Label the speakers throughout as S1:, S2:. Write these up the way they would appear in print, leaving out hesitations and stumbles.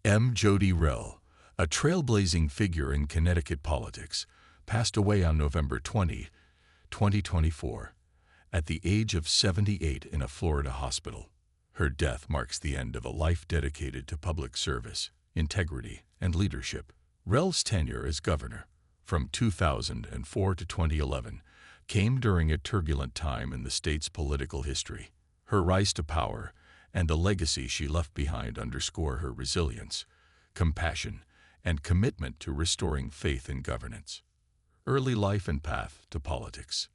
S1: Jodi Rell, a trailblazing figure in Connecticut politics, passed away on November 20, 2024, at the age of 78 in a Florida hospital. Her death marks the end of a life dedicated to public service, integrity, and leadership. Rell's tenure as governor, from 2004 to 2011, came during a turbulent time in the state's political history. Her rise to power and the legacy she left behind underscore her resilience, compassion, and commitment to restoring faith in governance. Early life and path to politics.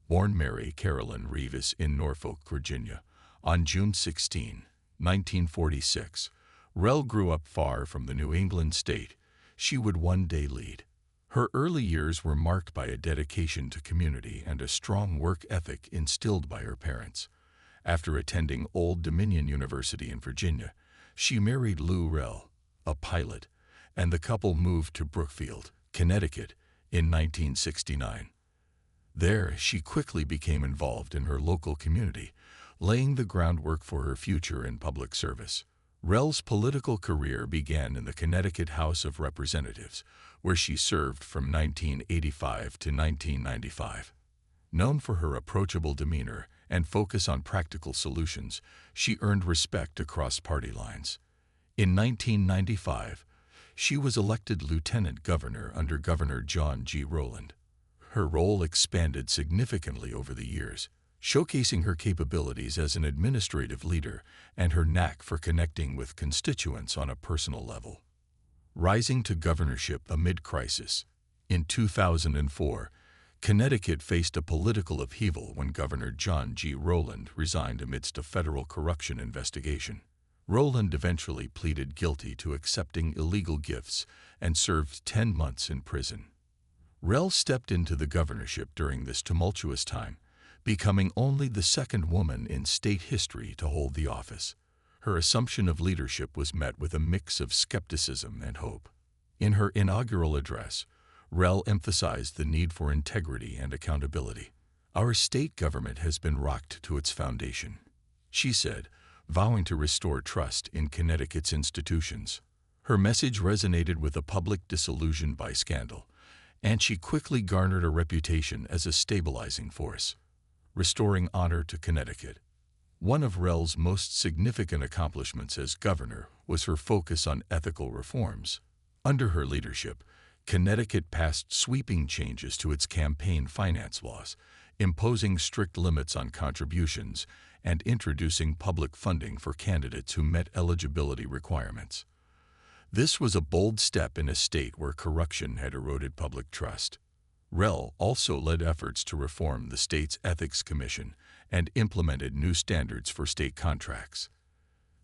S1: Born Mary Carolyn Reavis in Norfolk, Virginia, on June 16, 1946, Rell grew up far from the New England state she would one day lead. Her early years were marked by a dedication to community and a strong work ethic instilled by her parents. After attending Old Dominion University in Virginia, she married Lou Rell, a pilot, and the couple moved to Brookfield, Connecticut, in 1969. There, she quickly became involved in her local community, laying the groundwork for her future in public service. Rell's political career began in the Connecticut House of Representatives, where she served from 1985 to 1995. Known for her approachable demeanor and focus on practical solutions, she earned respect across party lines. In 1995, she was elected lieutenant governor under Governor John G. Rowland. Her role expanded significantly over the years, showcasing her capabilities as an administrative leader and her knack for connecting with constituents on a personal level. Rising to governorship amid crisis. In 2004, Connecticut faced a political upheaval when Governor John G. Rowland resigned amidst a federal corruption investigation. Rowland eventually pleaded guilty to accepting illegal gifts and served 10 months in prison. Rell stepped into the governorship during this tumultuous time, becoming only the second woman in state history to hold the office. Her assumption of leadership was met with a mix of skepticism and hope. In her inaugural address, Rell emphasized the need for integrity and accountability. "Our state government has been rocked to its foundation," she said, vowing to restore trust in Connecticut's institutions. Her message resonated with a public disillusioned by scandal, and she quickly garnered a reputation as a stabilizing force. Restoring honor to Connecticut. One of Rell's most significant accomplishments as governor was her focus on ethical reforms. Under her leadership, Connecticut passed sweeping changes to its campaign finance laws, imposing strict limits on contributions and introducing public funding for candidates who met eligibility requirements. This was a bold step in a state where corruption had eroded public trust. Rell also led efforts to reform the state's Ethics Commission and implemented new standards for state contracts.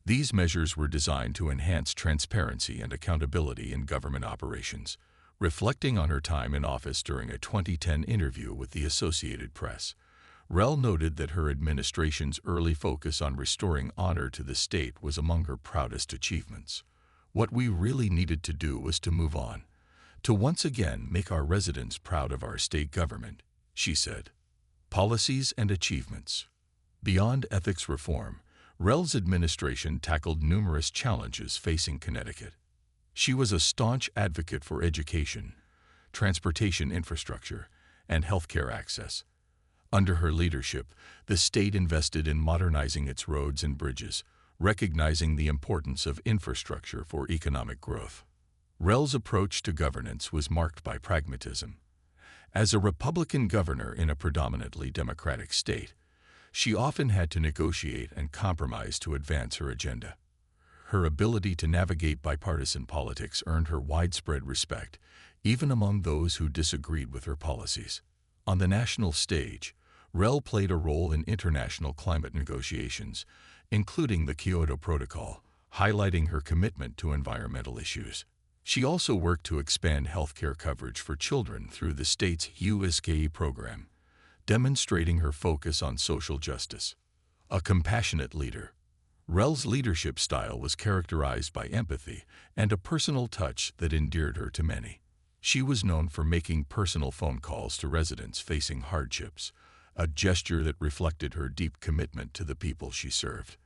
S1: These measures were designed to enhance transparency and accountability in government operations. Reflecting on her time in office during a 2010 interview with the Associated Press, Rell noted that her administration's early focus on restoring honor to the state was among her proudest achievements. "What we really needed to do was to move on, to once again make our residents proud of our state government," she said. Policies and achievements. Beyond ethics reform, Rell's administration tackled numerous challenges facing Connecticut. She was a staunch advocate for education, transportation infrastructure, and healthcare access. Under her leadership, the state invested in modernizing its roads and bridges, recognizing the importance of infrastructure for economic growth. Rell's approach to governance was marked by pragmatism. As a Republican governor in a predominantly Democratic state, she often had to negotiate and compromise to advance her agenda. Her ability to navigate bipartisan politics earned her widespread respect, even among those who disagreed with her policies. On the national stage, Rell played a role in international climate negotiations, including the Kyoto Protocol, highlighting her commitment to environmental issues. She also worked to expand healthcare coverage for children through the state's USKE program, demonstrating her focus on social justice. A compassionate leader, Rell's leadership style was characterized by empathy and a personal touch that endeared her to many. She was known for making personal phone calls to residents facing hardships, a gesture that reflected her deep commitment to the people she served.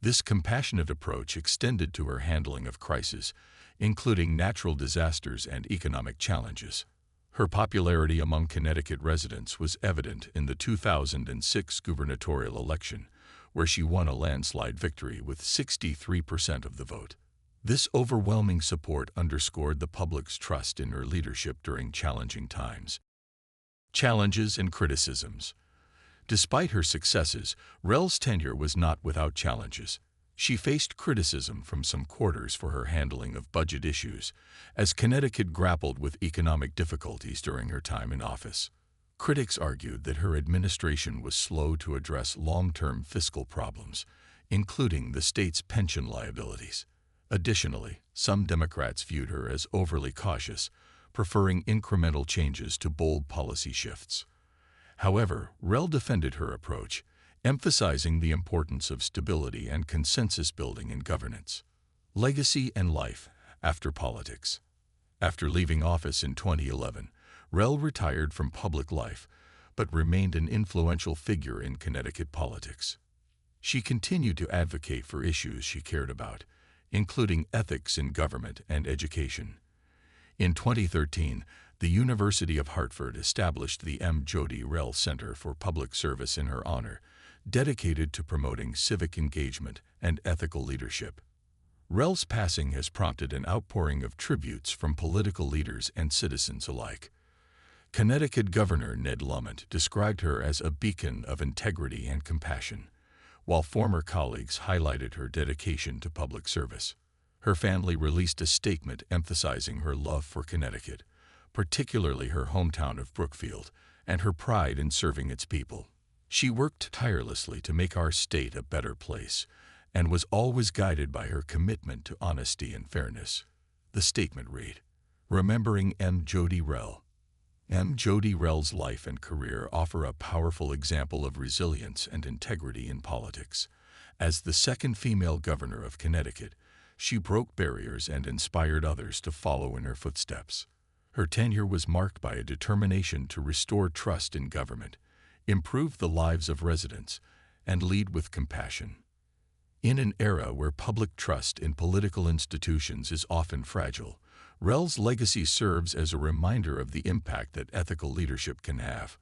S1: This compassionate approach extended to her handling of crises, including natural disasters and economic challenges. Her popularity among Connecticut residents was evident in the 2006 gubernatorial election, where she won a landslide victory with 63% of the vote. This overwhelming support underscored the public's trust in her leadership during challenging times. Challenges and criticisms. Despite her successes, Rell's tenure was not without challenges. She faced criticism from some quarters for her handling of budget issues, as Connecticut grappled with economic difficulties during her time in office. Critics argued that her administration was slow to address long-term fiscal problems, including the state's pension liabilities. Additionally, some Democrats viewed her as overly cautious, preferring incremental changes to bold policy shifts. However, Rell defended her approach, emphasizing the importance of stability and consensus building in governance. Legacy and life after politics. After leaving office in 2011, Rell retired from public life, but remained an influential figure in Connecticut politics. She continued to advocate for issues she cared about, including ethics in government and education. In 2013, the University of Hartford established the Jodi Rell Center for Public Service in her honor, dedicated to promoting civic engagement and ethical leadership. Rell's passing has prompted an outpouring of tributes from political leaders and citizens alike. Connecticut Governor Ned Lamont described her as a beacon of integrity and compassion, while former colleagues highlighted her dedication to public service. Her family released a statement emphasizing her love for Connecticut, particularly her hometown of Brookfield, and her pride in serving its people. She worked tirelessly to make our state a better place, and was always guided by her commitment to honesty and fairness. The statement read, "Remembering Jodi Rell." Jodi Rell's life and career offer a powerful example of resilience and integrity in politics. As the second female governor of Connecticut, she broke barriers and inspired others to follow in her footsteps. Her tenure was marked by a determination to restore trust in government, improve the lives of residents, and lead with compassion. In an era where public trust in political institutions is often fragile, Rell's legacy serves as a reminder of the impact that ethical leadership can have.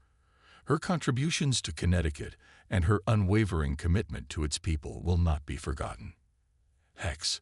S1: Her contributions to Connecticut and her unwavering commitment to its people will not be forgotten. Hex.